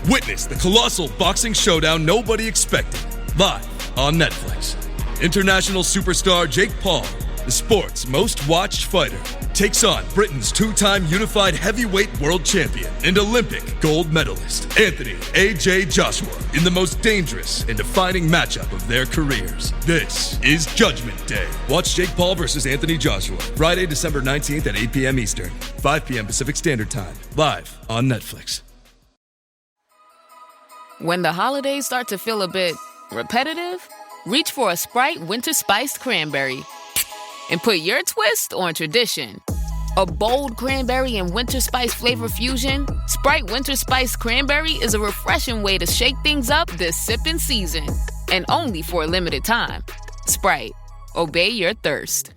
Witness the colossal boxing showdown nobody expected, live on Netflix. International superstar Jake Paul, the sport's most watched fighter, takes on Britain's two-time unified heavyweight world champion and Olympic gold medalist, Anthony A.J. Joshua, in the most dangerous and defining matchup of their careers. This is Judgment Day. Watch Jake Paul versus Anthony Joshua, Friday, December 19th at 8 p.m. Eastern, 5 p.m. Pacific Standard Time, live on Netflix. When the holidays start to feel a bit repetitive, reach for a Sprite Winter Spiced Cranberry and put your twist on tradition. A bold cranberry and winter spice flavor fusion, Sprite Winter Spiced Cranberry is a refreshing way to shake things up this sipping season. And only for a limited time. Sprite, obey your thirst.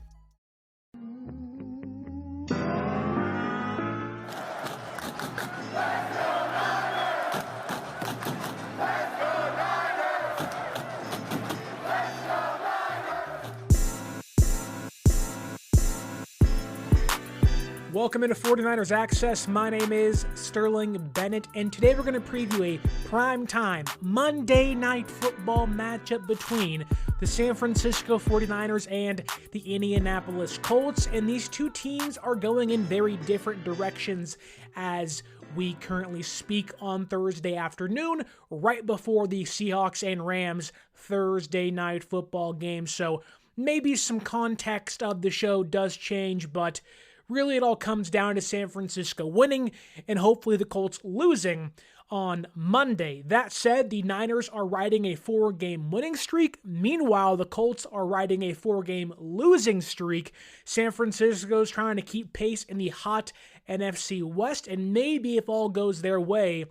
Welcome into 49ers Access. My name is Sterling Bennett, and today we're going to preview a primetime Monday Night Football matchup between the San Francisco 49ers and the Indianapolis Colts, and these two teams are going in very different directions as we currently speak on Thursday afternoon, right before the Seahawks and Rams Thursday Night Football game. So maybe some context of the show does change, but really, it all comes down to San Francisco winning and hopefully the Colts losing on Monday. That said, the Niners are riding a 4-game winning streak. Meanwhile, the Colts are riding a 4-game losing streak. San Francisco's trying to keep pace in the hot NFC West, and maybe if all goes their way,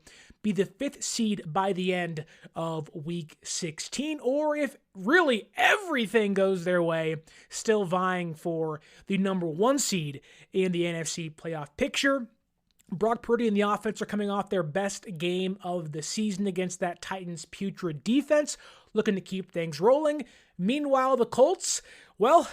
be the 5th seed by the end of Week 16, or if really everything goes their way, still vying for the number 1 seed in the NFC playoff picture. Brock Purdy and the offense are coming off their best game of the season against that Titans' putrid defense, looking to keep things rolling. Meanwhile, the Colts, well,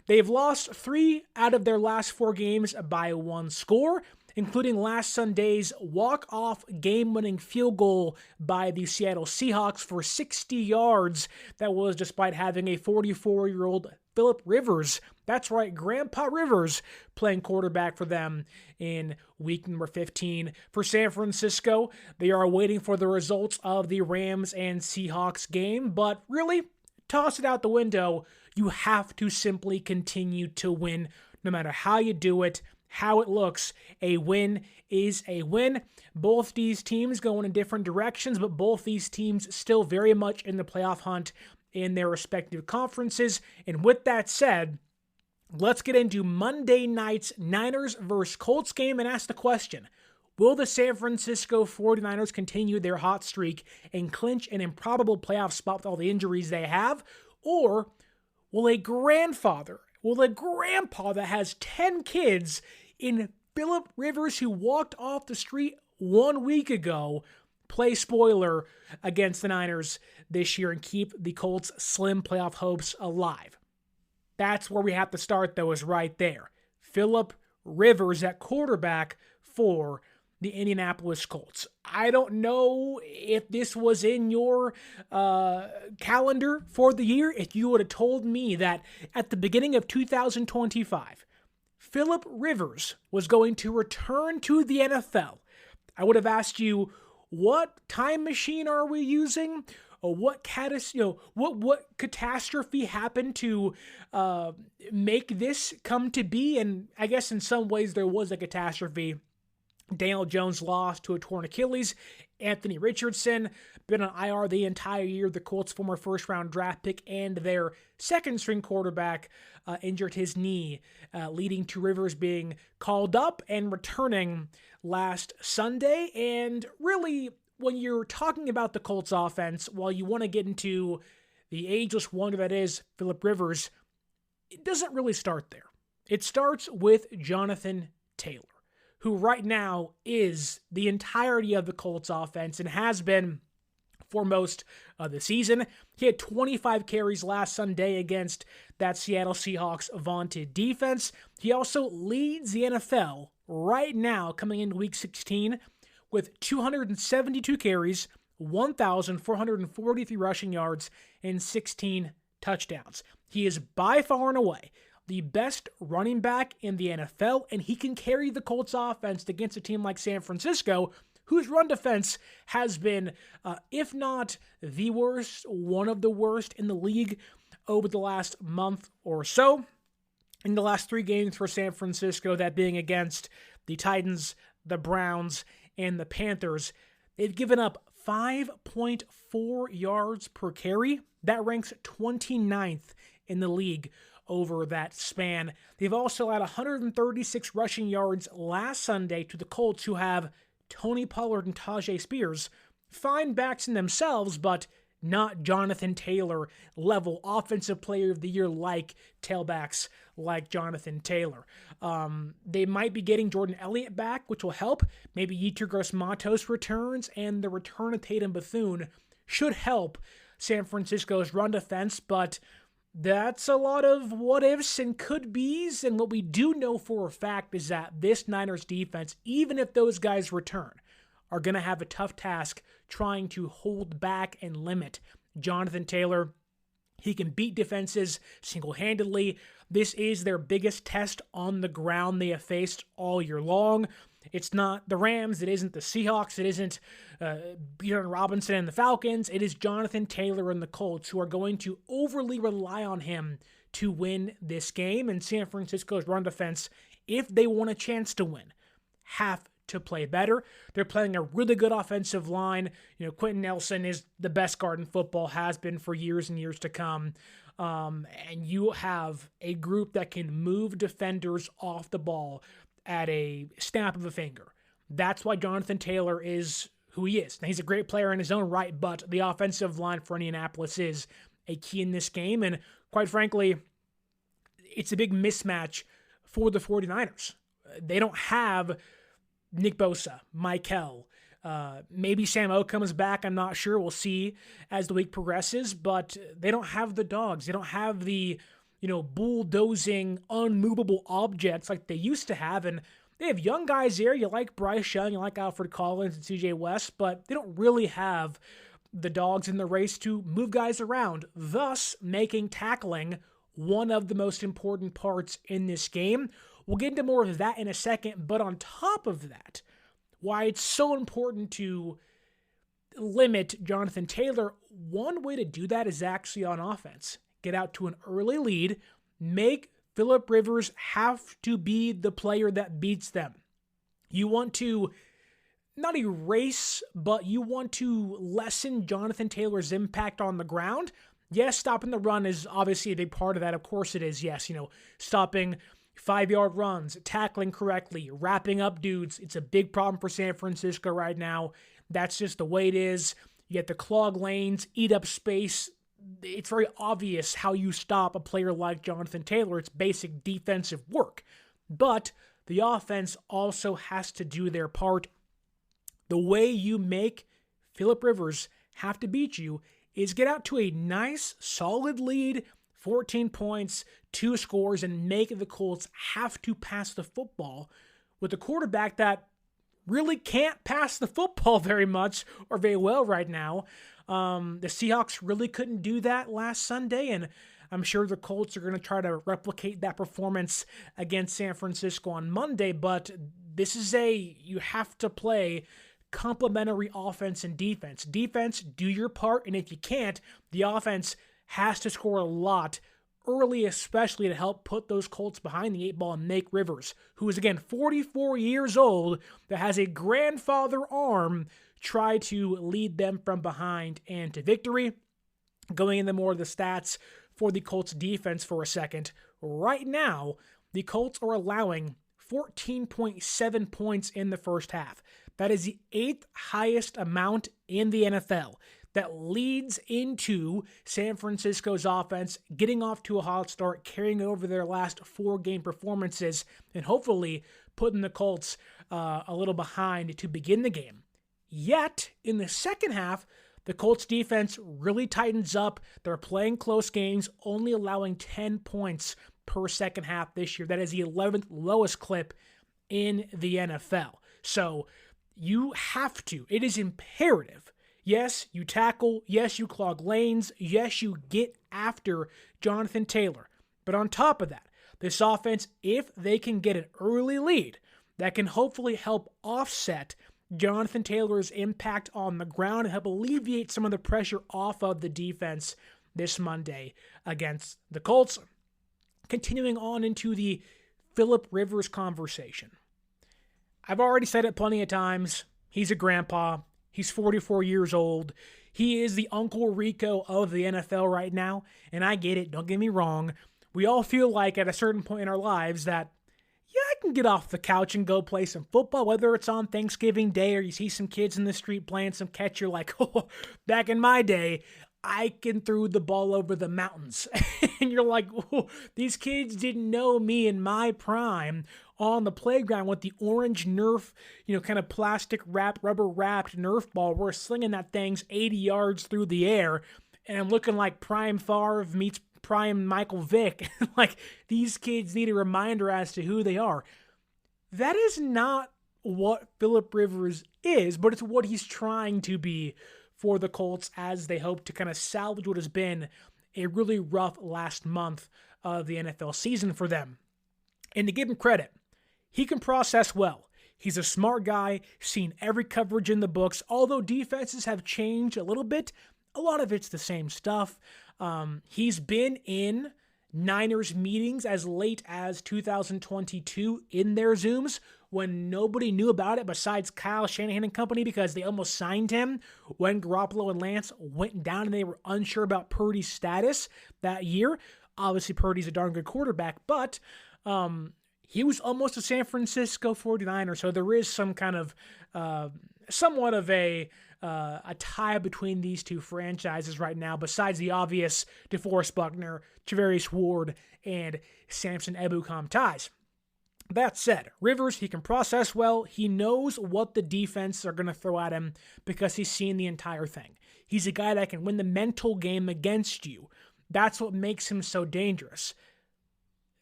they've lost 3 out of their last 4 games by 1 score, including last Sunday's walk-off game-winning field goal by the Seattle Seahawks for 60 yards. That was despite having a 44-year-old Philip Rivers, that's right, Grandpa Rivers, playing quarterback for them in week number 15. For San Francisco, they are waiting for the results of the Rams and Seahawks game, but really, toss it out the window. You have to simply continue to win, no matter how you do it, how it looks. A win is a win. Both these teams going in different directions, but both these teams still very much in the playoff hunt in their respective conferences. And with that said, let's get into Monday night's Niners versus Colts game and ask the question, will the San Francisco 49ers continue their hot streak and clinch an improbable playoff spot with all the injuries they have? Or will a grandpa that has 10 kids in Philip Rivers, who walked off the street 1 week ago, play spoiler against the Niners this year and keep the Colts' slim playoff hopes alive? That's where we have to start, though, is right there. Philip Rivers at quarterback for the Indianapolis Colts. I don't know if this was in your calendar for the year. If you would have told me that at the beginning of 2025, Philip Rivers was going to return to the NFL, I would have asked you, what time machine are we using? Or what catastrophe happened to make this come to be? And I guess in some ways there was a catastrophe. Daniel Jones lost to a torn Achilles. Anthony Richardson been on IR the entire year. The Colts' former first-round draft pick and their second-string quarterback injured his knee, leading to Rivers being called up and returning last Sunday. And really, when you're talking about the Colts offense, while you want to get into the ageless wonder that is Philip Rivers, it doesn't really start there. It starts with Jonathan Taylor, who right now is the entirety of the Colts offense and has been for most of the season. He had 25 carries last Sunday against that Seattle Seahawks vaunted defense. He also leads the NFL right now coming into Week 16 with 272 carries, 1,443 rushing yards, and 16 touchdowns. He is by far and away the best running back in the NFL, and he can carry the Colts offense against a team like San Francisco, whose run defense has been, if not the worst, one of the worst in the league over the last month or so. In the last 3 games for San Francisco, that being against the Titans, the Browns, and the Panthers, they've given up 5.4 yards per carry. That ranks 29th in the league over that span. They've also had 136 rushing yards last Sunday to the Colts, who have Tony Pollard and Tajay Spears, fine backs in themselves, but not Jonathan Taylor level offensive player of the year like tailbacks like Jonathan Taylor. They might be getting Jordan Elliott back, which will help. Maybe Yetur Gross-Matos returns, and the return of Tatum Bethune should help San Francisco's run defense, but that's a lot of what-ifs and could-bes, and what we do know for a fact is that this Niners defense, even if those guys return, are going to have a tough task trying to hold back and limit Jonathan Taylor. He can beat defenses single-handedly. This is their biggest test on the ground they have faced all year long. It's not the Rams, it isn't the Seahawks, it isn't Bjorn Robinson and the Falcons. It is Jonathan Taylor and the Colts who are going to overly rely on him to win this game. And San Francisco's run defense, if they want a chance to win, have to play better. They're playing a really good offensive line. Quentin Nelson is the best guard in football, has been for years and years to come. And you have a group that can move defenders off the ball at a snap of a finger. That's why Jonathan Taylor is who he is. Now, he's a great player in his own right, but the offensive line for Indianapolis is a key in this game. And quite frankly, it's a big mismatch for the 49ers. They don't have Nick Bosa, Michael, maybe Sam O comes back. I'm not sure. We'll see as the week progresses, but they don't have the dogs. They don't have the, bulldozing, unmovable objects like they used to have. And they have young guys there. You like Bryce Young, you like Alfred Collins and CJ West, but they don't really have the dogs in the race to move guys around, thus making tackling one of the most important parts in this game. We'll get into more of that in a second, but on top of that, why it's so important to limit Jonathan Taylor, one way to do that is actually on offense. Get out to an early lead, make Phillip Rivers have to be the player that beats them. You want to not erase, but you want to lessen Jonathan Taylor's impact on the ground. Yes, stopping the run is obviously a big part of that. Of course it is. Yes, stopping 5-yard runs, tackling correctly, wrapping up dudes. It's a big problem for San Francisco right now. That's just the way it is. You get the clog lanes, eat up space. It's very obvious how you stop a player like Jonathan Taylor. It's basic defensive work. But the offense also has to do their part. The way you make Phillip Rivers have to beat you is get out to a nice, solid lead, 14 points, 2 scores, and make the Colts have to pass the football with a quarterback that really can't pass the football very much or very well right now. The Seahawks really couldn't do that last Sunday, and I'm sure the Colts are going to try to replicate that performance against San Francisco on Monday, but this is you have to play complementary offense and defense. Defense, do your part, and if you can't, the offense has to score a lot early, especially to help put those Colts behind the 8 ball and make Rivers, who is again 44 years old, that has a grandfather arm, try to lead them from behind and to victory. Going into more of the stats for the Colts defense for a second. Right now, the Colts are allowing 14.7 points in the first half. That is the 8th highest amount in the NFL. That leads into San Francisco's offense getting off to a hot start, carrying over their last 4-game performances, and hopefully putting the Colts a little behind to begin the game. Yet, in the second half, the Colts defense really tightens up. They're playing close games, only allowing 10 points per second half this year. That is the 11th lowest clip in the NFL. So, You have to. It is imperative. Yes, you tackle. Yes, you clog lanes. Yes, you get after Jonathan Taylor. But on top of that, this offense, if they can get an early lead, that can hopefully help offset Jonathan Taylor's impact on the ground and help alleviate some of the pressure off of the defense this Monday against the Colts. Continuing on into the Phillip Rivers conversation. I've already said it plenty of times. He's a grandpa. He's 44 years old. He is the Uncle Rico of the NFL right now, and I get it. Don't get me wrong. We all feel like at a certain point in our lives that, yeah, I can get off the couch and go play some football, whether it's on Thanksgiving Day or you see some kids in the street playing some catch. You're like, oh, back in my day, I can throw the ball over the mountains. And you're like, oh, these kids didn't know me in my prime on the playground with the orange Nerf, kind of plastic wrapped, rubber wrapped Nerf ball. We're slinging that thing's 80 yards through the air. And I'm looking like Prime Favre meets Prime Michael Vick. Like, these kids need a reminder as to who they are. That is not what Phillip Rivers is, but it's what he's trying to be for the Colts as they hope to kind of salvage what has been a really rough last month of the NFL season for them. And to give him credit, he can process well. He's a smart guy, seen every coverage in the books. Although defenses have changed a little bit, a lot of it's the same stuff. He's been in Niners meetings as late as 2022 in their Zooms when nobody knew about it besides Kyle Shanahan and company because they almost signed him when Garoppolo and Lance went down and they were unsure about Purdy's status that year. Obviously, Purdy's a darn good quarterback, but he was almost a San Francisco 49er, so there is some kind of somewhat of a tie between these two franchises right now, besides the obvious DeForest Buckner, Travarius Ward, and Samson Ebukam ties. That said, Rivers, he can process well. He knows what the defense are going to throw at him because he's seen the entire thing. He's a guy that can win the mental game against you. That's what makes him so dangerous.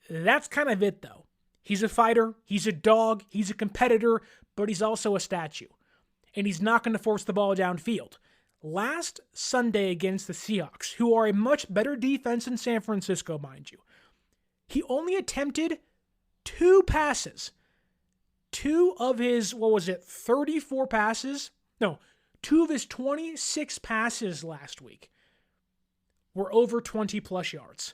That's kind of it, though. He's a fighter, he's a dog, he's a competitor, but he's also a statue. And he's not going to force the ball downfield. Last Sunday against the Seahawks, who are a much better defense in San Francisco, mind you, he only attempted 2 passes. 2 of his, 34 passes? No, 2 of his 26 passes last week were over 20-plus yards.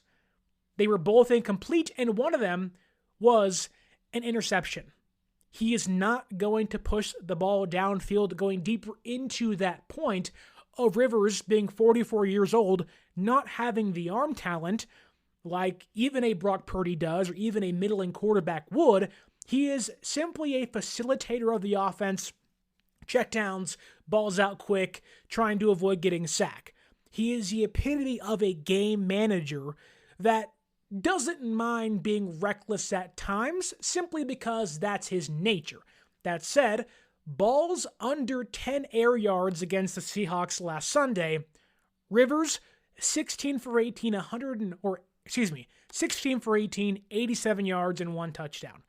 They were both incomplete, and one of them was an interception. He is not going to push the ball downfield, going deeper into that point of Rivers being 44 years old, not having the arm talent like even a Brock Purdy does or even a middling quarterback would. He is simply a facilitator of the offense, checkdowns, balls out quick, trying to avoid getting sacked. He is the epitome of a game manager that doesn't mind being reckless at times simply because that's his nature. That said, balls under 10 air yards against the Seahawks last Sunday, Rivers 16 for 18, 87 yards and 1 touchdown.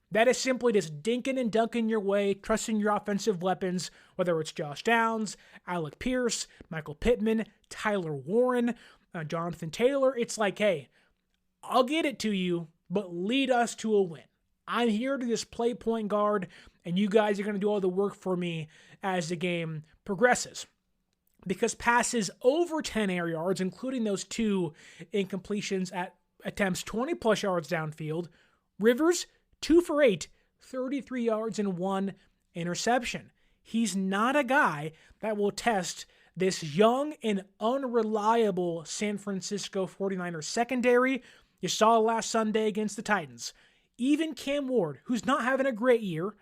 That is simply just dinking and dunking your way, trusting your offensive weapons, whether it's Josh Downs, Alec Pierce, Michael Pittman, Tyler Warren, Jonathan Taylor. It's like, hey, I'll get it to you, but lead us to a win. I'm here to just play point guard, and you guys are going to do all the work for me as the game progresses. Because passes over 10 air yards, including those 2 incompletions at attempts 20-plus yards downfield, Rivers, 2 for 8, 33 yards and 1 interception. He's not a guy that will test this young and unreliable San Francisco 49ers secondary. You saw last Sunday against the Titans. Even Cam Ward, who's not having a great year,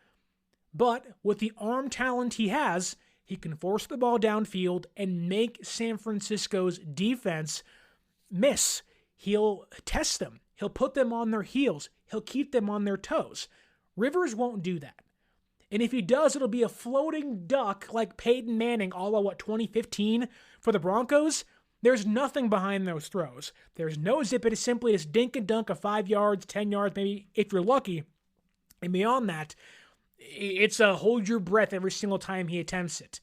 but with the arm talent he has, he can force the ball downfield and make San Francisco's defense miss. He'll test them. He'll put them on their heels. He'll keep them on their toes. Rivers won't do that. And if he does, it'll be a floating duck like Peyton Manning, a la 2015 for the Broncos. There's nothing behind those throws. There's no zip. It is simply just dink and dunk of 5 yards, 10 yards, maybe if you're lucky. And beyond that, It's a hold your breath every single time he attempts it.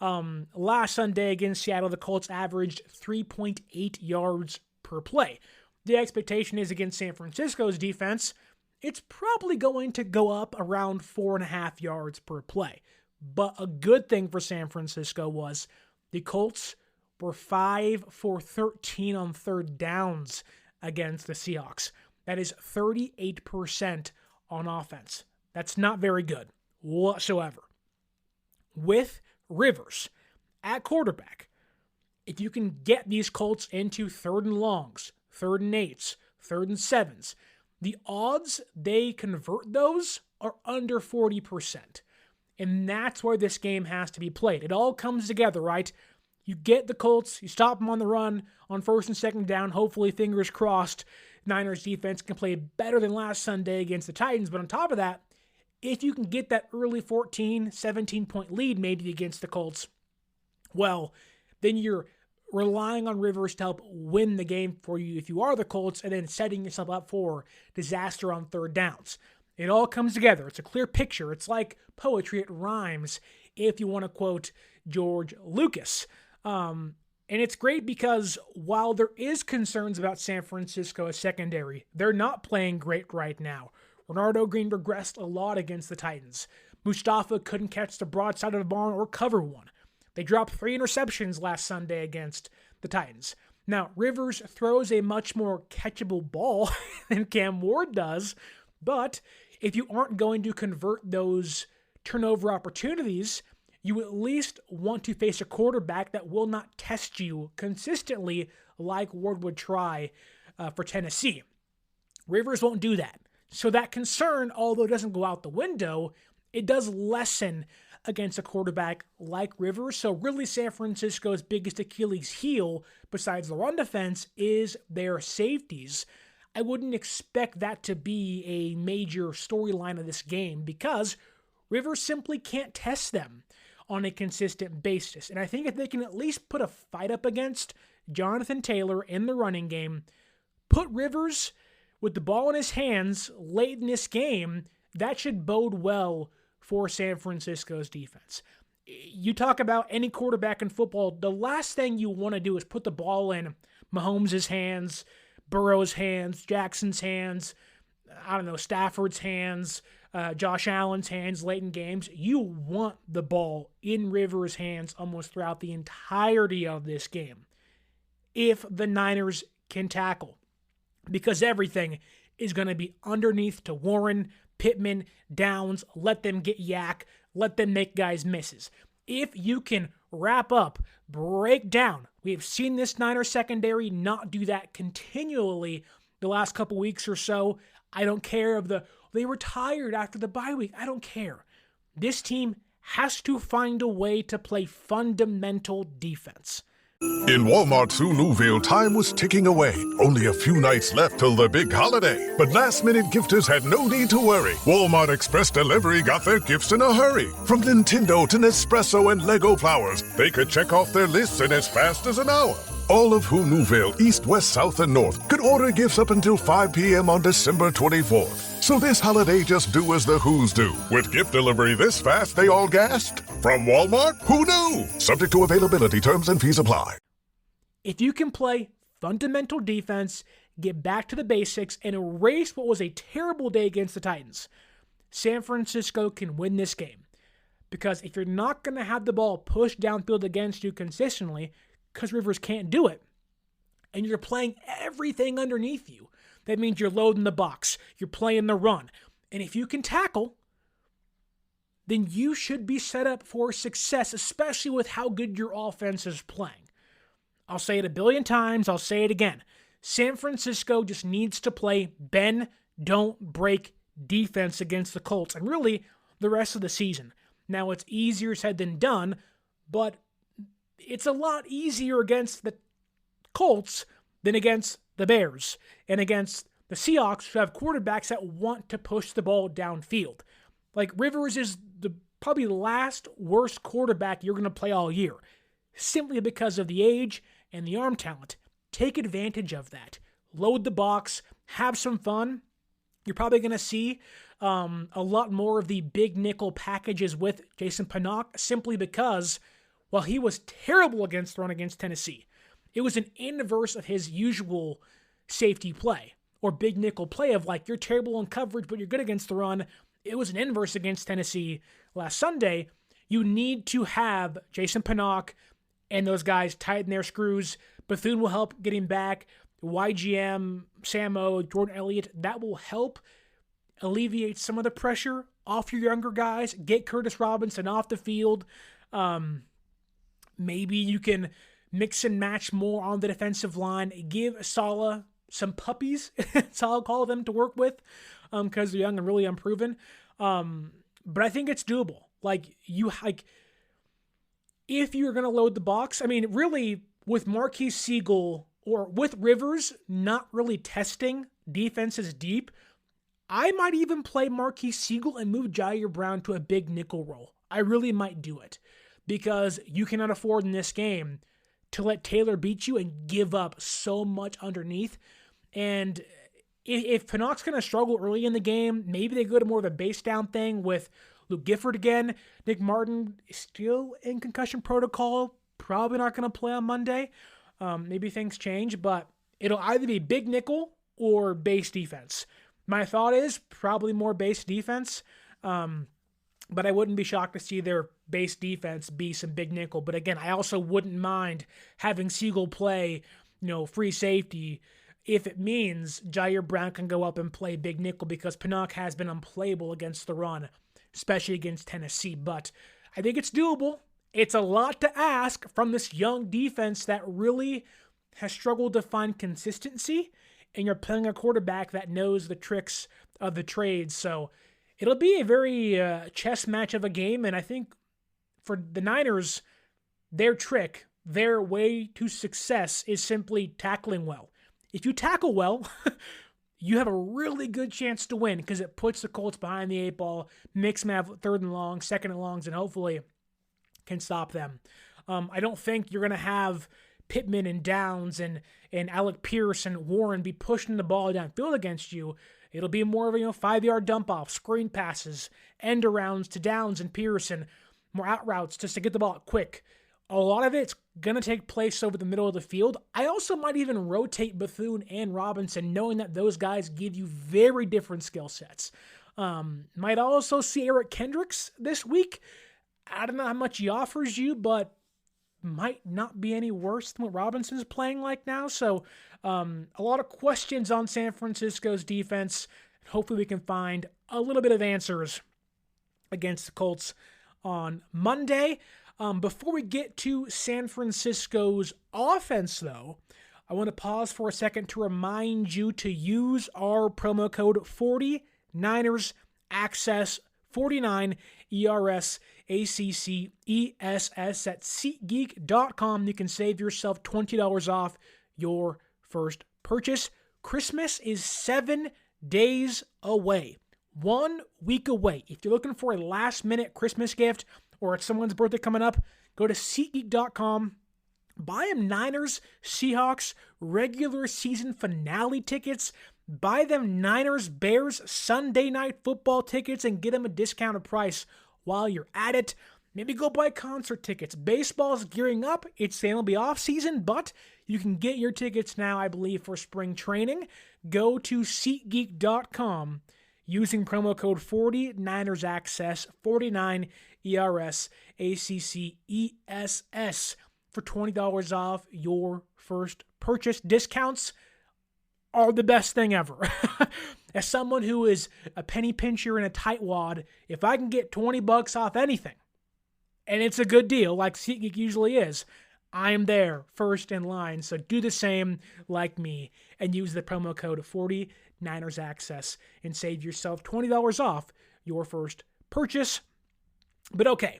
Last Sunday against Seattle, the Colts averaged 3.8 yards per play. The expectation is against San Francisco's defense, it's probably going to go up around 4.5 yards per play. But a good thing for San Francisco was the Colts were 5 for 13 on third downs against the Seahawks. That is 38% on offense. That's not very good whatsoever. With Rivers at quarterback, if you can get these Colts into 3rd and longs, 3rd and 8s, 3rd and 7s, the odds they convert those are under 40%. And that's where this game has to be played. It all comes together, right? You get the Colts, you stop them on the run on 1st and 2nd down. Hopefully, fingers crossed, Niners defense can play better than last Sunday against the Titans. But on top of that, if you can get that early 14, 17-point lead maybe against the Colts, well, then you're relying on Rivers to help win the game for you if you are the Colts, and then setting yourself up for disaster on 3rd downs. It all comes together. It's a clear picture. It's like poetry. It rhymes, if you want to quote George Lucas. And it's great because while there is concerns about San Francisco's secondary, they're not playing great right now. Renardo Green regressed a lot against the Titans. Mustafa couldn't catch the broadside of the barn or cover one. They dropped 3 interceptions last Sunday against the Titans. Now, Rivers throws a much more catchable ball than Cam Ward does, but if you aren't going to convert those turnover opportunities, you at least want to face a quarterback that will not test you consistently like Ward would try for Tennessee. Rivers won't do that. So that concern, although it doesn't go out the window, it does lessen against a quarterback like Rivers. So really San Francisco's biggest Achilles heel, besides the run defense, is their safeties. I wouldn't expect that to be a major storyline of this game because Rivers simply can't test them on a consistent basis. And I think if they can at least put a fight up against Jonathan Taylor in the running game, put Rivers with the ball in his hands late in this game, that should bode well for San Francisco's defense. You talk about any quarterback in football, the last thing you want to do is put the ball in Mahomes' hands, Burrow's hands, Jackson's hands, Stafford's hands, Josh Allen's hands late in games. You want the ball in Rivers' hands almost throughout the entirety of this game if the Niners can tackle, because everything is going to be underneath to Warren, Pittman, Downs. Let them get yak, let them make guys misses. If you can wrap up, break down, we have seen this Niners secondary not do that continually the last couple weeks or so. I don't care if they were tired after the bye week. I don't care. This team has to find a way to play fundamental defense. In Walmart Sue time was ticking away. Only a few nights left till the big holiday. But last-minute gifters had no need to worry. Walmart Express Delivery got their gifts in a hurry. From Nintendo to Nespresso and Lego flowers, they could check off their lists in as fast as an hour. All of Newville, East, West, South, and North could order gifts up until 5 p.m. on December 24th. So this holiday, just do as the Who's do. With gift delivery this fast, they all gasped. From Walmart? Who knew? Subject to availability, terms and fees apply. If you can play fundamental defense, get back to the basics, and erase what was a terrible day against the Titans, San Francisco can win this game. Because if you're not going to have the ball pushed downfield against you consistently, because Rivers can't do it, and you're playing everything underneath you, that means you're loading the box, you're playing the run. And if you can tackle, then you should be set up for success, especially with how good your offense is playing. I'll say it a billion times, I'll say it again. San Francisco just needs to play bend, don't break defense against the Colts, and really the rest of the season. Now, it's easier said than done, but it's a lot easier against the Colts than against the Bears and against the Seahawks, who have quarterbacks that want to push the ball downfield. Like, Rivers is probably the last worst quarterback you're going to play all year, simply because of the age and the arm talent. Take advantage of that. Load the box, have some fun. You're probably going to see a lot more of the big nickel packages with Jason Pinnock simply because, while he was terrible against the run against Tennessee, it was an inverse of his usual safety play or big nickel play of like, you're terrible in coverage, but you're good against the run. It was an inverse against Tennessee last Sunday. You need to have Jason Pinnock and those guys tighten their screws. Bethune will help get him back. YGM, Samo, Jordan Elliott, that will help alleviate some of the pressure off your younger guys. Get Curtis Robinson off the field. Maybe you can mix and match more on the defensive line. Give Saleh some puppies, that's how I'll call them, to work with, because they're young and really unproven. But I think it's doable. If you're going to load the box, I mean, really, with Marquise Siegel or with Rivers not really testing defenses deep, I might even play Marquise Siegel and move Jair Brown to a big nickel role. I really might do it, because you cannot afford in this game to let Taylor beat you and give up so much underneath. And if Pinnock's going to struggle early in the game, maybe they go to more of a base down thing with Luke Gifford again. Nick Martin is still in concussion protocol, probably not going to play on Monday. Maybe things change, but it'll either be big nickel or base defense. My thought is probably more base defense, but I wouldn't be shocked to see their base defense be some big nickel. But again, I also wouldn't mind having Siegel play, free safety if it means Jair Brown can go up and play big nickel, because Pinnock has been unplayable against the run, especially against Tennessee. But I think it's doable. It's a lot to ask from this young defense that really has struggled to find consistency, and you're playing a quarterback that knows the tricks of the trade. So it'll be a very chess match of a game, and I think for the Niners, their trick, their way to success is simply tackling well. If you tackle well, you have a really good chance to win, because it puts the Colts behind the 8 ball, makes them have 3rd and long, 2nd and longs, and hopefully can stop them. I don't think you're going to have Pittman and Downs and Alec Pierce and Warren be pushing the ball downfield against you. It'll be more of a 5-yard dump-off, screen passes, end arounds to Downs and Pierce, and more out routes just to get the ball out quick. A lot of it's going to take place over the middle of the field. I also might even rotate Bethune and Robinson, knowing that those guys give you very different skill sets. Might also see Eric Kendricks this week. I don't know how much he offers you, but might not be any worse than what Robinson's playing like now. So a lot of questions on San Francisco's defense. Hopefully we can find a little bit of answers against the Colts on Monday. Before we get to San Francisco's offense, though, I want to pause for a second to remind you to use our promo code 49ersaccess, 49 ERS ACCESS at SeatGeek.com. You can save yourself $20 off your first purchase. Christmas is 7 days away, 1 week away. If you're looking for a last-minute Christmas gift, or it's someone's birthday coming up, go to SeatGeek.com. Buy them Niners, Seahawks, regular season finale tickets. Buy them Niners, Bears, Sunday night football tickets, and get them a discounted price while you're at it. Maybe go buy concert tickets. Baseball's gearing up. It's the MLB offseason, but you can get your tickets now, I believe, for spring training. Go to SeatGeek.com using promo code 49ersaccess, 49 ERS ACCESS for $20 off your first purchase. Discounts are the best thing ever. As someone who is a penny pincher and a tightwad, if I can get $20 off anything, and it's a good deal like SeatGeek usually is, I am there first in line. So do the same like me and use the promo code 49ersaccess and save yourself $20 off your first purchase. But okay,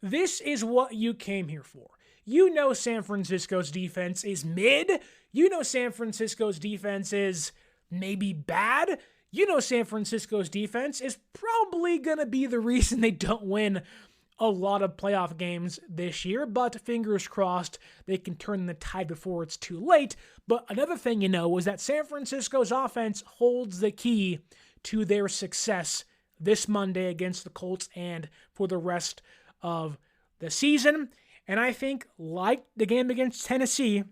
this is what you came here for. You know San Francisco's defense is mid. You know San Francisco's defense is maybe bad. You know San Francisco's defense is probably going to be the reason they don't win a lot of playoff games this year, but fingers crossed they can turn the tide before it's too late. But another thing you know is that San Francisco's offense holds the key to their success this Monday against the Colts and for the rest of the season. And I think, like the game against Tennessee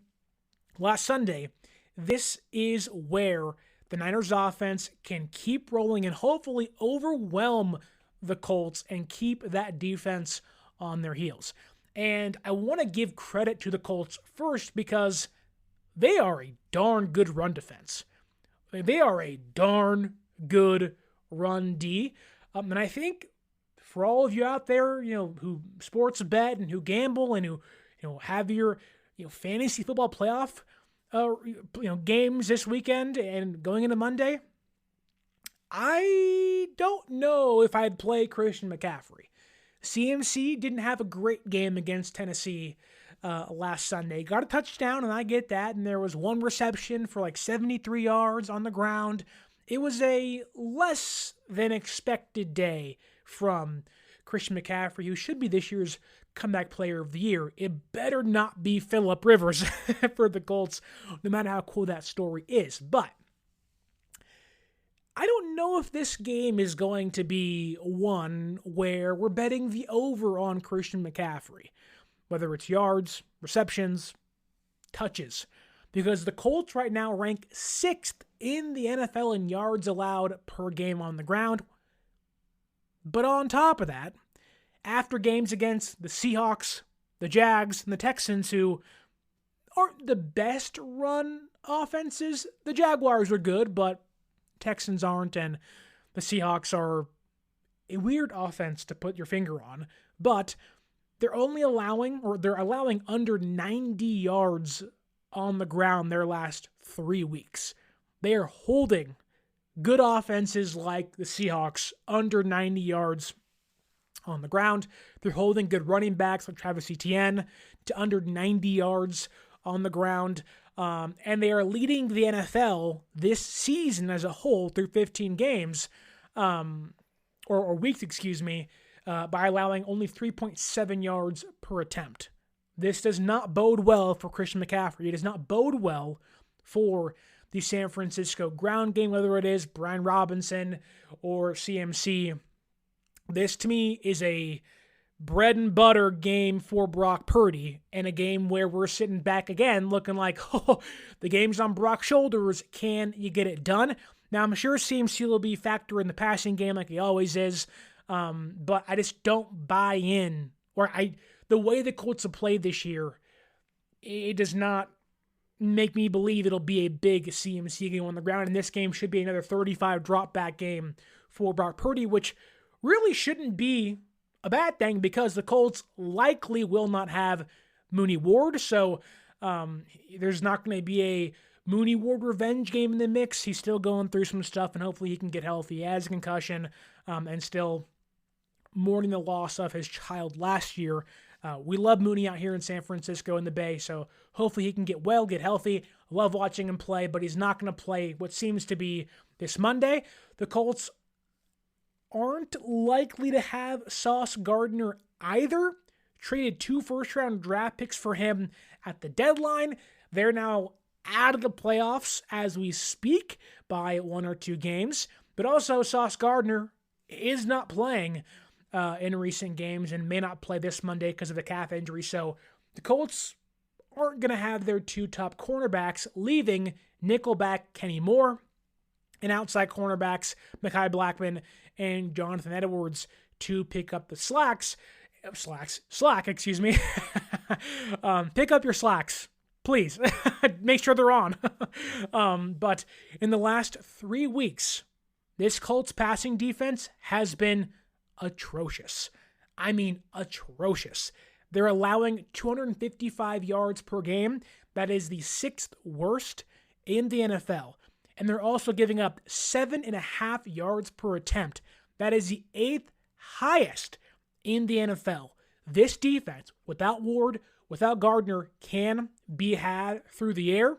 last Sunday, this is where the Niners offense can keep rolling and hopefully overwhelm the Colts and keep that defense on their heels. And I want to give credit to the Colts first because they are a darn good run defense. They are a darn good run D. And I think for all of you out there, who sports bet and who gamble and who, have your, fantasy football playoff, games this weekend and going into Monday, I don't know if I'd play Christian McCaffrey. CMC didn't have a great game against Tennessee last Sunday. Got a touchdown, and I get that, and there was one reception for like 73 yards on the ground. It was a less than expected day from Christian McCaffrey, who should be this year's comeback player of the year. It better not be Phillip Rivers for the Colts, no matter how cool that story is. But I don't know if this game is going to be one where we're betting the over on Christian McCaffrey, whether it's yards, receptions, touches, because the Colts right now rank 6th in the NFL in yards allowed per game on the ground. But on top of that, after games against the Seahawks, the Jags, and the Texans, who aren't the best run offenses, the Jaguars are good, but Texans aren't, and the Seahawks are a weird offense to put your finger on, but they're allowing under 90 yards on the ground their last 3 weeks. They are holding good offenses like the Seahawks under 90 yards on the ground. They're holding good running backs like Travis Etienne to under 90 yards on the ground. And they are leading the NFL this season as a whole through 15 games, or weeks, by allowing only 3.7 yards per attempt. This does not bode well for Christian McCaffrey. It does not bode well for the San Francisco ground game, whether it is Brian Robinson or CMC. This, to me, is a bread and butter game for Brock Purdy, and a game where we're sitting back again looking like, oh, the game's on Brock's shoulders. Can you get it done? Now, I'm sure CMC will be a factor in the passing game like he always is, but I just don't buy in. The way the Colts have played this year, it does not make me believe it'll be a big CMC game on the ground, and this game should be another 35 drop-back game for Brock Purdy, which really shouldn't be a bad thing because the Colts likely will not have Mooney Ward, so there's not going to be a Mooney Ward revenge game in the mix. He's still going through some stuff, and hopefully he can get healthy. He has a concussion and still mourning the loss of his child last year. We love Mooney out here in San Francisco in the Bay, so hopefully he can get well, get healthy. Love watching him play, but he's not going to play what seems to be this Monday. The Colts aren't likely to have Sauce Gardner either. Traded 2 first-round draft picks for him at the deadline. They're now out of the playoffs as we speak by 1 or 2 games. But also, Sauce Gardner is not playing in recent games and may not play this Monday because of the calf injury. So the Colts aren't going to have their 2 top cornerbacks, leaving nickelback Kenny Moore and outside cornerbacks Mekhi Blackman and Jonathan Edwards to pick up the slack. Pick up your slacks, please. Make sure they're on. But in the last 3 weeks, this Colts passing defense has been atrocious. I mean, atrocious. They're allowing 255 yards per game. That is the 6th worst in the NFL. And they're also giving up 7.5 yards per attempt. That is the 8th highest in the NFL. This defense, without Ward, without Gardner, can be had through the air.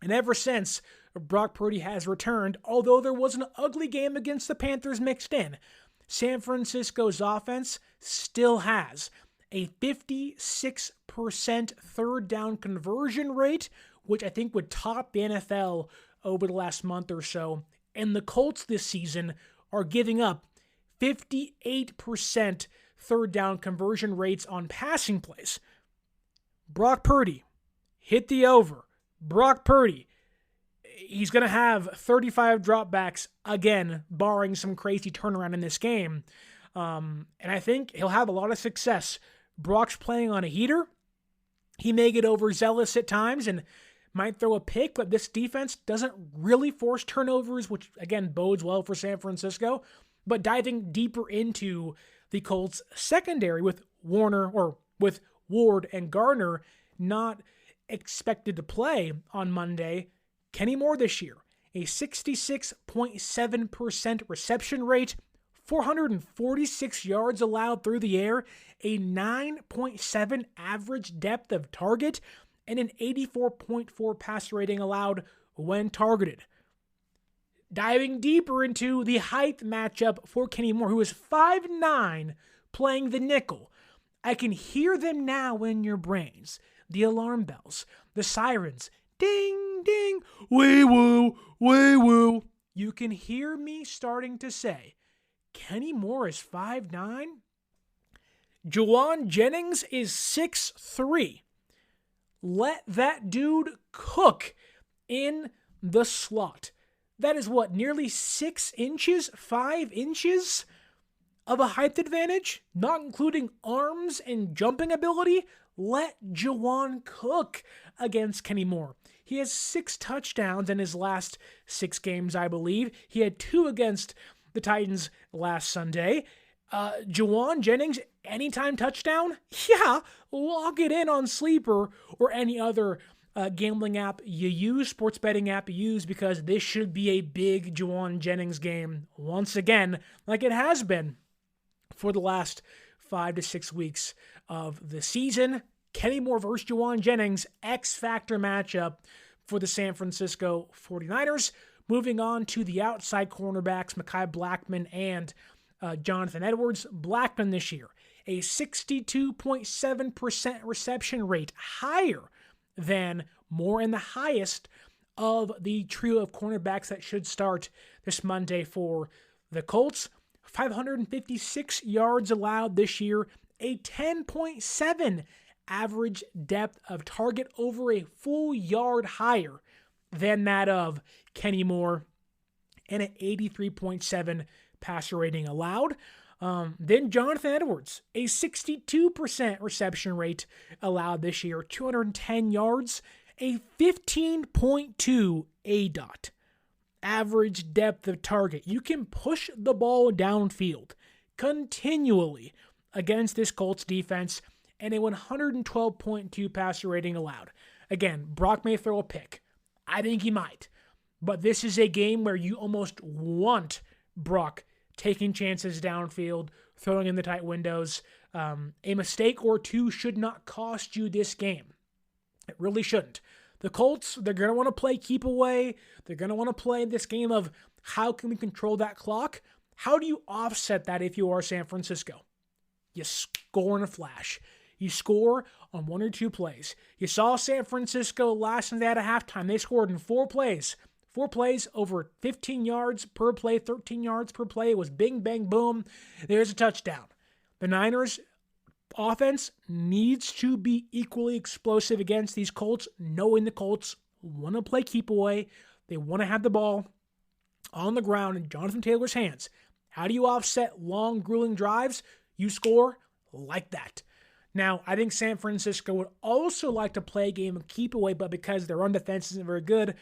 And ever since Brock Purdy has returned, although there was an ugly game against the Panthers mixed in, San Francisco's offense still has a 56% third down conversion rate, which I think would top the NFL over the last month or so. And the Colts this season are giving up 58% third down conversion rates on passing plays. Brock Purdy hit the over. Brock Purdy, he's going to have 35 dropbacks again, barring some crazy turnaround in this game. And I think he'll have a lot of success. Brock's playing on a heater. He may get overzealous at times and might throw a pick, but this defense doesn't really force turnovers, which again bodes well for San Francisco. But diving deeper into the Colts secondary with Ward and Gardner not expected to play on Monday, Kenny Moore this year, a 66.7% reception rate, 446 yards allowed through the air, a 9.7 average depth of target, and an 84.4 passer rating allowed when targeted. Diving deeper into the height matchup for Kenny Moore, who is 5'9", playing the nickel. I can hear them now in your brains. The alarm bells, the sirens, ding, ding, wee woo, wee woo. You can hear me starting to say, Kenny Moore is 5'9"? Juwan Jennings is 6'3". Let that dude cook in the slot. That is what, nearly 6 inches, 5 inches of a height advantage, not including arms and jumping ability. Let Juwan cook against Kenny Moore. He has 6 touchdowns in his last 6 games, I believe. He had 2 against the Titans last Sunday. Juwan Jennings, anytime touchdown? Yeah, lock it in on Sleeper or any other gambling app you use, sports betting app you use, because this should be a big Juwan Jennings game once again, like it has been for the last 5 to 6 weeks of the season. Kenny Moore versus Juwan Jennings, X-Factor matchup for the San Francisco 49ers. Moving on to the outside cornerbacks, Mekhi Blackmon and Jonathan Edwards. Blackmon this year, a 62.7% reception rate, higher than Moore and the highest of the trio of cornerbacks that should start this Monday for the Colts. 556 yards allowed this year, a 10.7 average depth of target, over a full yard higher than that of Kenny Moore, and an 83.7 passer rating allowed. Then Jonathan Edwards, a 62% reception rate allowed this year, 210 yards, a 15.2 ADOT. Average depth of target. You can push the ball downfield continually against this Colts defense, and a 112.2 passer rating allowed. Again, Brock may throw a pick. I think he might. But this is a game where you almost want Brock taking chances downfield, throwing in the tight windows. A mistake or two should not cost you this game. It really shouldn't. The Colts, they're going to want to play keep away. They're going to want to play this game of how can we control that clock? How do you offset that if you are San Francisco? You score in a flash. You score on 1 or 2 plays. You saw San Francisco last night at halftime. They scored in 4 plays. 4 plays, over 15 yards per play, 13 yards per play. It was bing, bang, boom. There's a touchdown. The Niners offense needs to be equally explosive against these Colts, knowing the Colts want to play keep away. They want to have the ball on the ground in Jonathan Taylor's hands. How do you offset long, grueling drives? You score like that. Now, I think San Francisco would also like to play a game of keep away, but because their run defense isn't very good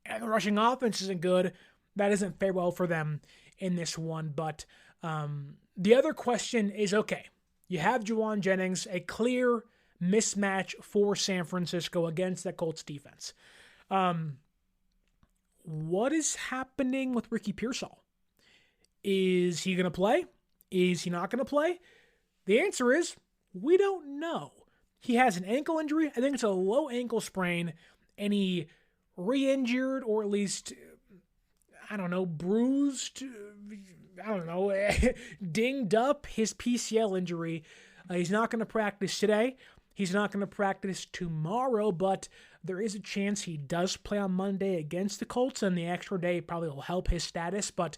and the rushing offense isn't good, that doesn't fare well for them in this one. But the other question is, okay, you have Juwan Jennings, a clear mismatch for San Francisco against that Colts defense. What is happening with Ricky Pearsall? Is he going to play? Is he not going to play? The answer is, we don't know. He has an ankle injury. I think it's a low ankle sprain, and he re-injured, or at least, bruised, dinged up his PCL injury. He's not going to practice today. He's not going to practice tomorrow, but there is a chance he does play on Monday against the Colts, and the extra day probably will help his status. But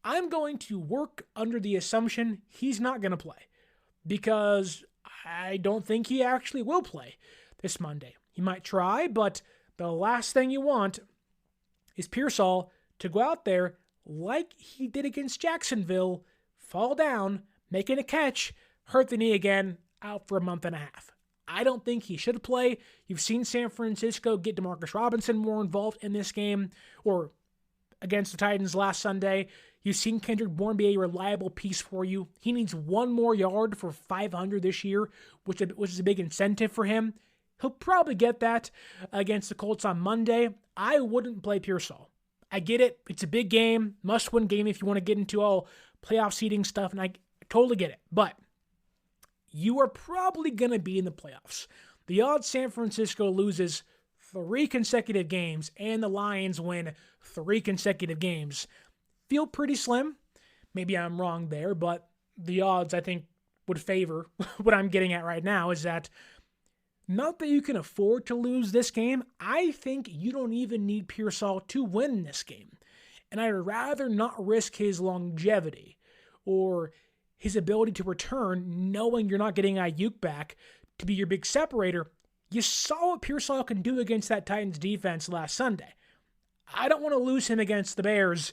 I'm going to work under the assumption he's not going to play because I don't think he actually will play this Monday. He might try, but the last thing you want is Pearsall to go out there like he did against Jacksonville, fall down, making a catch, hurt the knee again, out for a month and a half. I don't think he should play. You've seen San Francisco get Demarcus Robinson more involved in this game, or against the Titans last Sunday. You've seen Kendrick Bourne be a reliable piece for you. He needs one more yard for 500 this year, which is a big incentive for him. He'll probably get that against the Colts on Monday. I wouldn't play Pearsall. I get it. It's a big game, must-win game if you want to get into all playoff seeding stuff, and I totally get it. But you are probably going to be in the playoffs. The odds San Francisco loses 3 consecutive games and the Lions win 3 consecutive games feel pretty slim. Maybe I'm wrong there, but the odds, I think, would favor what I'm getting at right now is that not that you can afford to lose this game. I think you don't even need Pearsall to win this game. And I'd rather not risk his longevity or his ability to return knowing you're not getting Ayuk back to be your big separator. You saw what Pearsall can do against that Titans defense last Sunday. I don't want to lose him against the Bears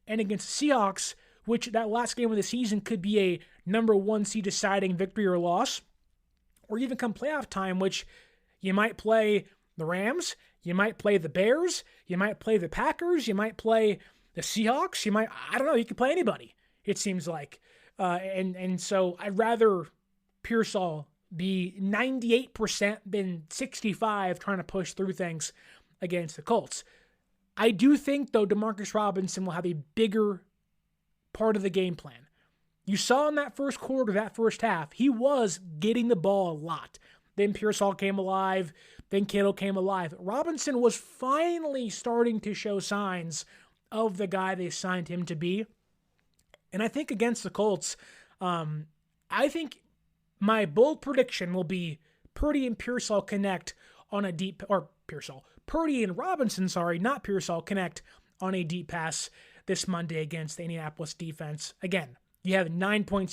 and against the Seahawks, which that last game of the season could be a number 1 seed deciding victory or loss, or even come playoff time, which you might play the Rams, you might play the Bears, you might play the Packers, you might play the Seahawks, I don't know, you could play anybody, it seems like. And so I'd rather Pearsall be 98% than 65% trying to push through things against the Colts. I do think, though, Demarcus Robinson will have a bigger part of the game plan. You saw in that first quarter, that first half, he was getting the ball a lot. Then Pearsall came alive. Then Kittle came alive. Robinson was finally starting to show signs of the guy they signed him to be. And I think against the Colts, I think my bold prediction will be Purdy and Pearsall connect on a deep, or Purdy and Robinson, not Pearsall, connect on a deep pass this Monday against the Indianapolis defense. Again, you have 9.7,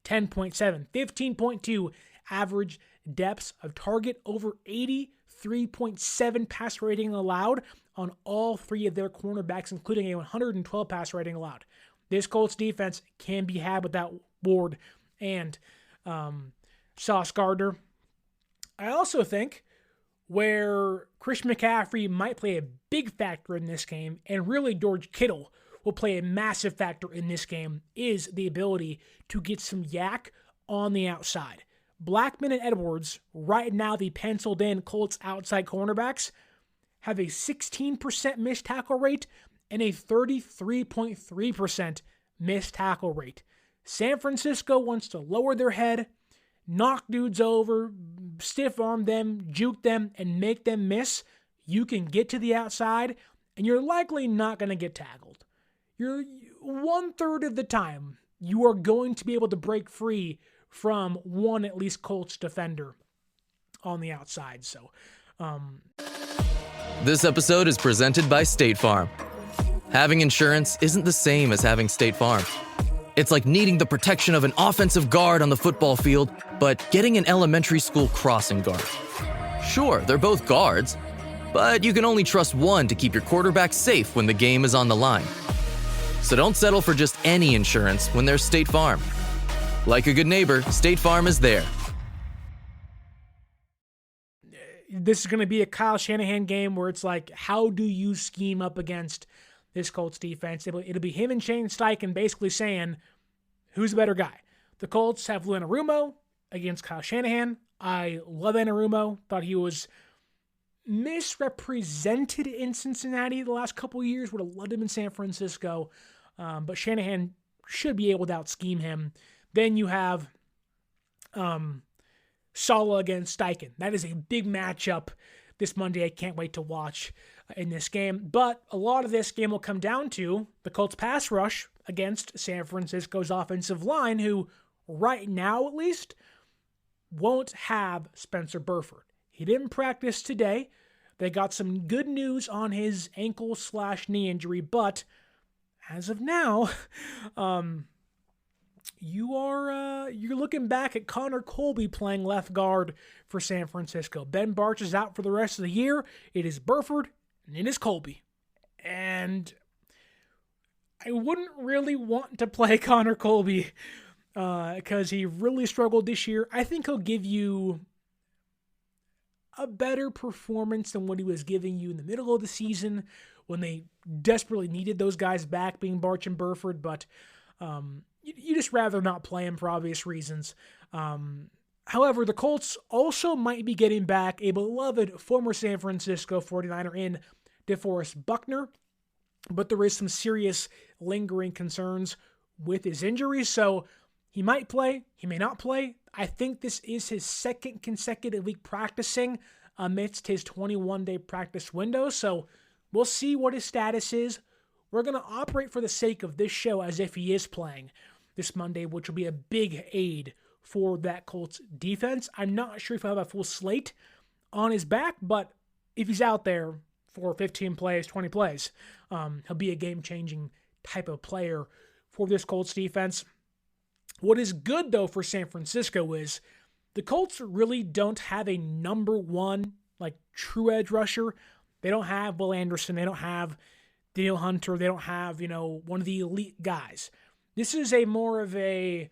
10.7, 15.2 average depths of target, over 83.7 pass rating allowed on all 3 of their cornerbacks, including a 112 pass rating allowed. This Colts defense can be had without Ward and Sauce Gardner. I also think where Christian McCaffrey might play a big factor in this game, and really George Kittle will play a massive factor in this game, is the ability to get some yak on the outside. Blackman and Edwards, right now the penciled-in Colts outside cornerbacks, have a 16% missed tackle rate and a 33.3% missed tackle rate. San Francisco wants to lower their head, knock dudes over, stiff-arm them, juke them, and make them miss. You can get to the outside, and you're likely not going to get tackled. You're 1/3 of the time, you are going to be able to break free from one, at least, Colts defender on the outside. So, This episode is presented by State Farm. Having insurance isn't the same as having State Farm. It's like needing the protection of an offensive guard on the football field, but getting an elementary school crossing guard. Sure, they're both guards, but you can only trust one to keep your quarterback safe when the game is on the line. So don't settle for just any insurance when there's State Farm. Like a good neighbor, State Farm is there. this is going to be a Kyle Shanahan game where it's like, how do you scheme up against this Colts defense? It'll be him and Shane Steichen basically saying, who's the better guy? The Colts have Lou Anarumo against Kyle Shanahan. I love Anarumo. Thought he was misrepresented in Cincinnati the last couple of years. Would have loved him in San Francisco. But Shanahan should be able to out-scheme him. Then you have Saleh against Steichen. That is a big matchup this Monday. I can't wait to watch in this game. But a lot of this game will come down to the Colts pass rush against San Francisco's offensive line, who right now at least won't have Spencer Burford. He didn't practice today. They got some good news on his ankle/knee injury, but as of now, you're looking back at Connor Colby playing left guard for San Francisco. Ben Barch is out for the rest of the year. It is Burford and it is Colby. And I wouldn't really want to play Connor Colby because he really struggled this year. I think he'll give you a better performance than what he was giving you in the middle of the season when they desperately needed those guys back, being Barch and Burford, but you just rather not play him for obvious reasons. However, the Colts also might be getting back a beloved former San Francisco 49er in DeForest Buckner, but there is some serious lingering concerns with his injury, so he might play, he may not play. I think this is his second consecutive week practicing amidst his 21-day practice window, so we'll see what his status is. We're going to operate for the sake of this show as if he is playing this Monday, which will be a big aid for that Colts defense. I'm not sure if he'll have a full slate on his back, but if he's out there for 15 plays, 20 plays, he'll be a game-changing type of player for this Colts defense. What is good, though, for San Francisco is the Colts really don't have a number one, true edge rusher. They don't have Will Anderson. They don't have Daniel Hunter. They don't have, one of the elite guys. This is a more of a,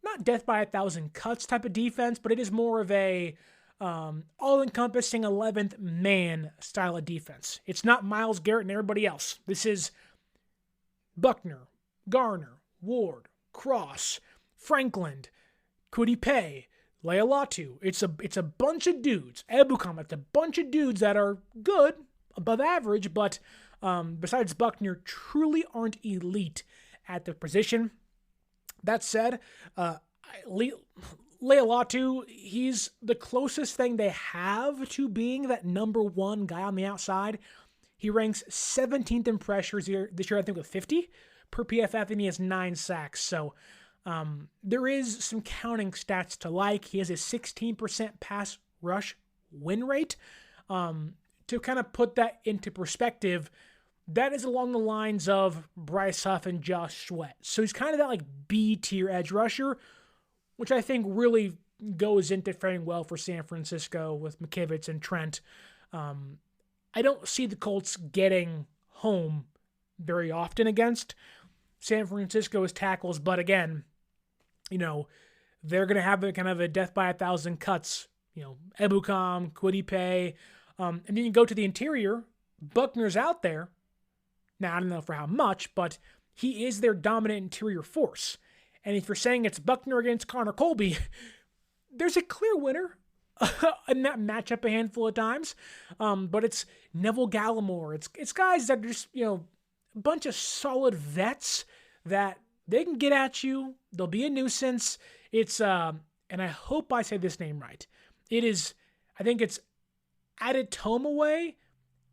not death by 1,000 cuts type of defense, but it is more of a all-encompassing 11th man style of defense. It's not Myles Garrett and everybody else. This is Buckner, Garner, Ward, Cross, Franklin, Kwity Paye, Lealatu. It's a bunch of dudes. Ebukam, it's a bunch of dudes that are good, above average, but besides Buckner, truly aren't elite at the position. That said, Lealatu, he's the closest thing they have to being that number one guy on the outside. He ranks 17th in pressures this year, I think, with 50 per PFF, and he has 9 sacks. So there is some counting stats to like. He has a 16% pass rush win rate. To kind of put that into perspective, that is along the lines of Bryce Huff and Josh Sweat. So he's kind of that B-tier edge rusher, which I think really goes into faring well for San Francisco with McKivitz and Trent. I don't see the Colts getting home very often against San Francisco's tackles, but again, they're going to have a kind of a death by 1,000 cuts. Ebukam, Kwity Paye, and then you go to the interior. Buckner's out there. Now, I don't know for how much, but he is their dominant interior force. And if you're saying it's Buckner against Connor Colby, there's a clear winner in that matchup a handful of times. But it's Neville Gallimore. It's guys that are just, a bunch of solid vets that they can get at you. They'll be a nuisance. It's, and I hope I say this name right. It is, I think it's Adetomaway,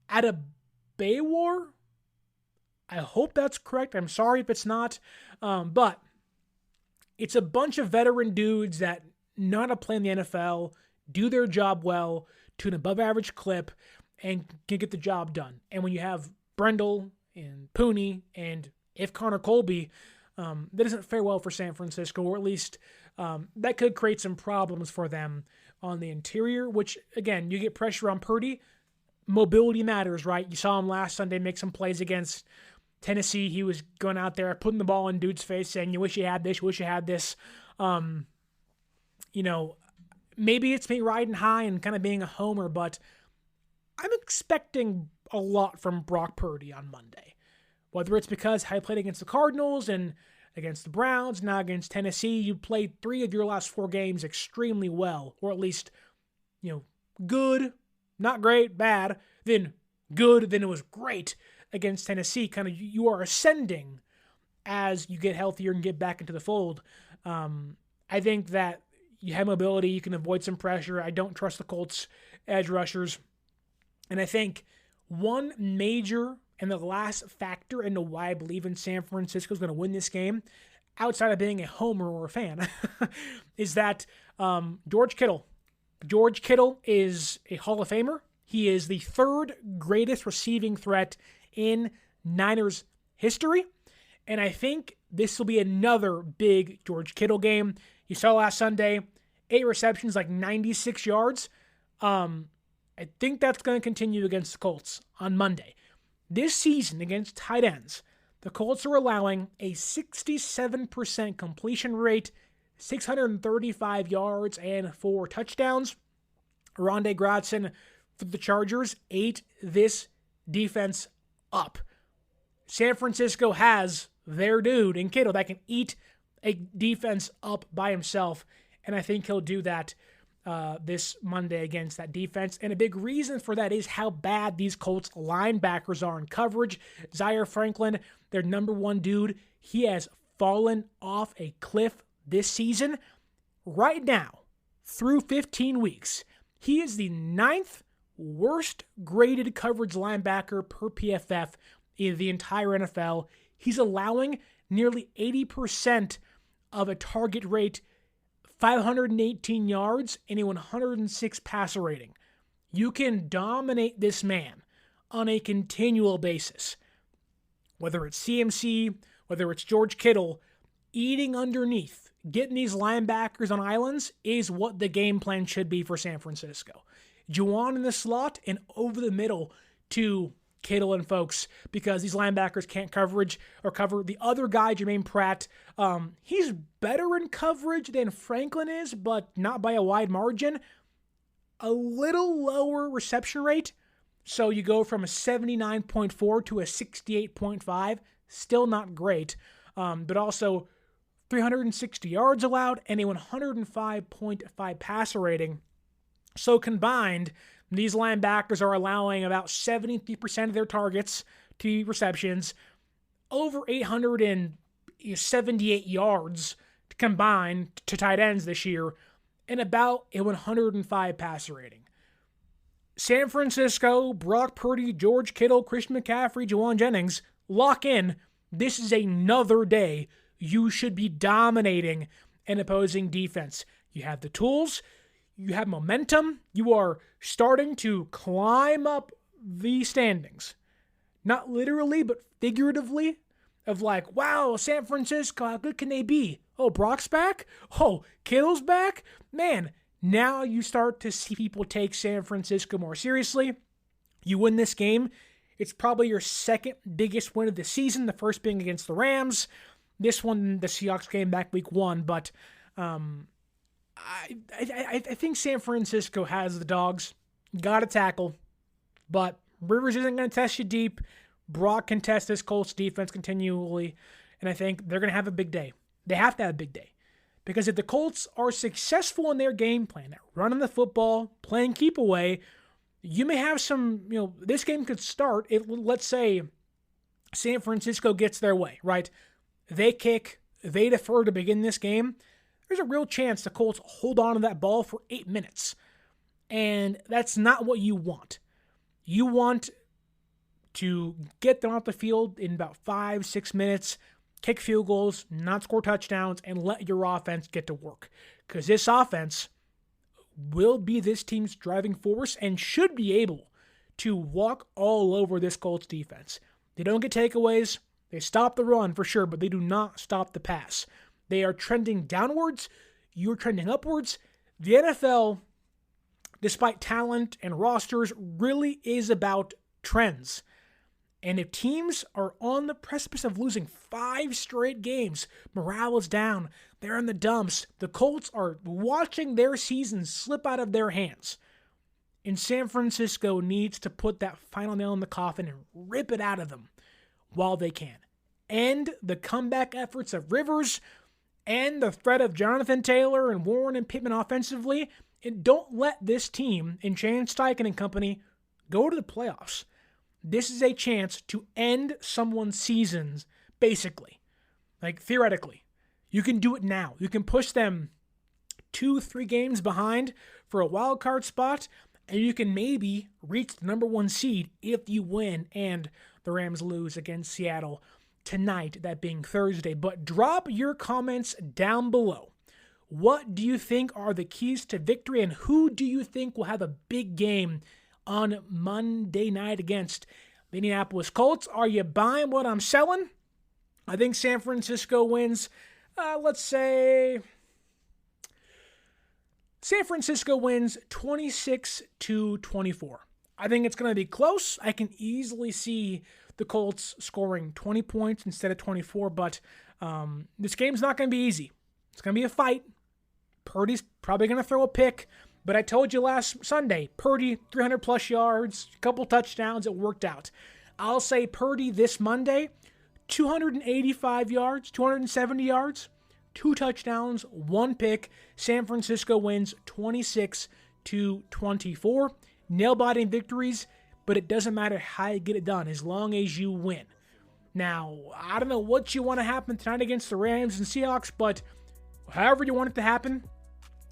Adebayor. I hope that's correct. I'm sorry if it's not. But it's a bunch of veteran dudes that know how to play in the NFL, do their job well to an above-average clip, and can get the job done. And when you have Brendel and Pooney, and if Connor Colby, that doesn't fare well for San Francisco, or at least that could create some problems for them on the interior, which, again, you get pressure on Purdy. Mobility matters, right? You saw him last Sunday make some plays against Tennessee. He was going out there, putting the ball in dude's face, saying, you wish you had this, you wish you had this. Maybe it's me riding high and kind of being a homer, but I'm expecting a lot from Brock Purdy on Monday. Whether it's because I played against the Cardinals and against the Browns, now against Tennessee, you played 3 of your last 4 games extremely well, or at least, good, not great, bad, then good, then it was great against Tennessee. Kind of you are ascending as you get healthier and get back into the fold. I think that you have mobility, you can avoid some pressure. I don't trust the Colts edge rushers. And I think one major and the last factor into why I believe in San Francisco is going to win this game, outside of being a homer or a fan, is that George Kittle. George Kittle is a Hall of Famer. He is the 3rd greatest receiving threat in Niners history. And I think this will be another big George Kittle game. You saw last Sunday, 8 receptions, like 96 yards. I think that's going to continue against the Colts on Monday. This season against tight ends, the Colts are allowing a 67% completion rate, 635 yards, and 4 touchdowns. Rondé Gradson for the Chargers ate this defense up. San Francisco has their dude in Kittle that can eat a defense up by himself, and I think he'll do that this Monday against that defense. And a big reason for that is how bad these Colts linebackers are in coverage. Zaire Franklin, their number one dude, he has fallen off a cliff this season. Right now, through 15 weeks, he is the 9th worst graded coverage linebacker per PFF in the entire NFL. He's allowing nearly 80% of a target rate, 518 yards, and a 106 passer rating. You can dominate this man on a continual basis. Whether it's CMC, whether it's George Kittle, eating underneath, getting these linebackers on islands is what the game plan should be for San Francisco. Juwan in the slot and over the middle to Kittle and folks, because these linebackers can't cover the other guy, Jermaine Pratt. He's better in coverage than Franklin is, but not by a wide margin. A little lower reception rate, so you go from a 79.4 to a 68.5. Still not great, but also 360 yards allowed and a 105.5 passer rating. So combined, these linebackers are allowing about 73% of their targets to be receptions, over 878 yards combined to tight ends this year, and about a 105 passer rating. San Francisco, Brock Purdy, George Kittle, Christian McCaffrey, Juwan Jennings, lock in. This is another day you should be dominating an opposing defense. You have the tools. You have momentum. You are starting to climb up the standings. Not literally, but figuratively. Of like, wow, San Francisco, how good can they be? Oh, Brock's back? Oh, Kittle's back? Man, now you start to see people take San Francisco more seriously. You win this game. It's probably your second biggest win of the season, the first being against the Rams. This one, the Seahawks came back week 1, but I think San Francisco has the dogs. Got to tackle. But Rivers isn't going to test you deep. Brock can test this Colts defense continually. And I think they're going to have a big day. They have to have a big day. Because if the Colts are successful in their game plan, at running the football, playing keep away, you may have some, this game could start, let's say San Francisco gets their way, right? They kick, they defer to begin this game. There's a real chance the Colts hold on to that ball for 8 minutes. And that's not what you want. You want to get them off the field in about 5-6 minutes, kick field goals, not score touchdowns, and let your offense get to work. Because this offense will be this team's driving force and should be able to walk all over this Colts defense. They don't get takeaways. They stop the run for sure, but they do not stop the pass. They are trending downwards. You're trending upwards. The NFL, despite talent and rosters, really is about trends. And if teams are on the precipice of losing 5 straight games, morale is down, they're in the dumps, the Colts are watching their season slip out of their hands. And San Francisco needs to put that final nail in the coffin and rip it out of them while they can. End the comeback efforts of Rivers and the threat of Jonathan Taylor and Warren and Pittman offensively, and don't let this team and Shane Steichen and company go to the playoffs. This is a chance to end someone's seasons, basically. Like, theoretically. You can do it now. You can push them 2-3 games behind for a wild card spot, and you can maybe reach the number 1 seed if you win and the Rams lose against Seattle tonight, that being Thursday. But drop your comments down below. What do you think are the keys to victory, and who do you think will have a big game on Monday night against the Indianapolis Colts? Are you buying what I'm selling? I think San Francisco wins, let's say San Francisco wins 26-24. I think it's going to be close. I can easily see the Colts scoring 20 points instead of 24, but this game's not going to be easy. It's going to be a fight. Purdy's probably going to throw a pick, but I told you last Sunday, Purdy, 300-plus yards, a couple touchdowns, it worked out. I'll say Purdy this Monday, 285 yards, 270 yards, 2 touchdowns, 1 pick. San Francisco wins 26-24. Nail-biting victories, but it doesn't matter how you get it done as long as you win. Now, I don't know what you want to happen tonight against the Rams and Seahawks, but however you want it to happen,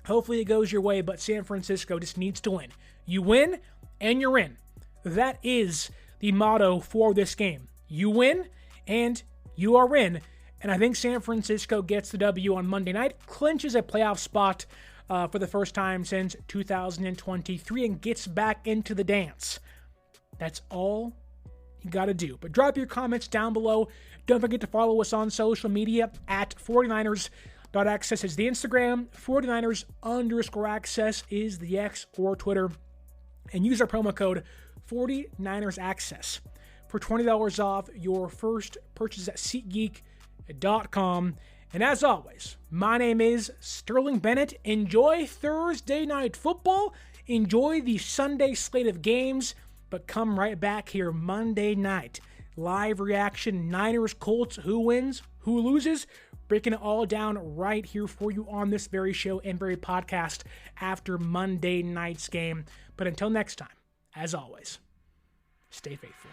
hopefully it goes your way, but San Francisco just needs to win. You win, and you're in. That is the motto for this game. You win, and you are in. And I think San Francisco gets the W on Monday night, clinches a playoff spot for the first time since 2023, and gets back into the dance. That's all you got to do. But drop your comments down below. Don't forget to follow us on social media at 49ers.access is the Instagram, 49ers_access is the X or Twitter, and use our promo code 49ersaccess for $20 off your first purchase at SeatGeek.com. And as always, my name is Sterling Bennett. Enjoy Thursday night football. Enjoy the Sunday slate of games, but come right back here Monday night. Live reaction, Niners, Colts, who wins, who loses, breaking it all down right here for you on this very show and very podcast after Monday night's game. But until next time, as always, stay faithful.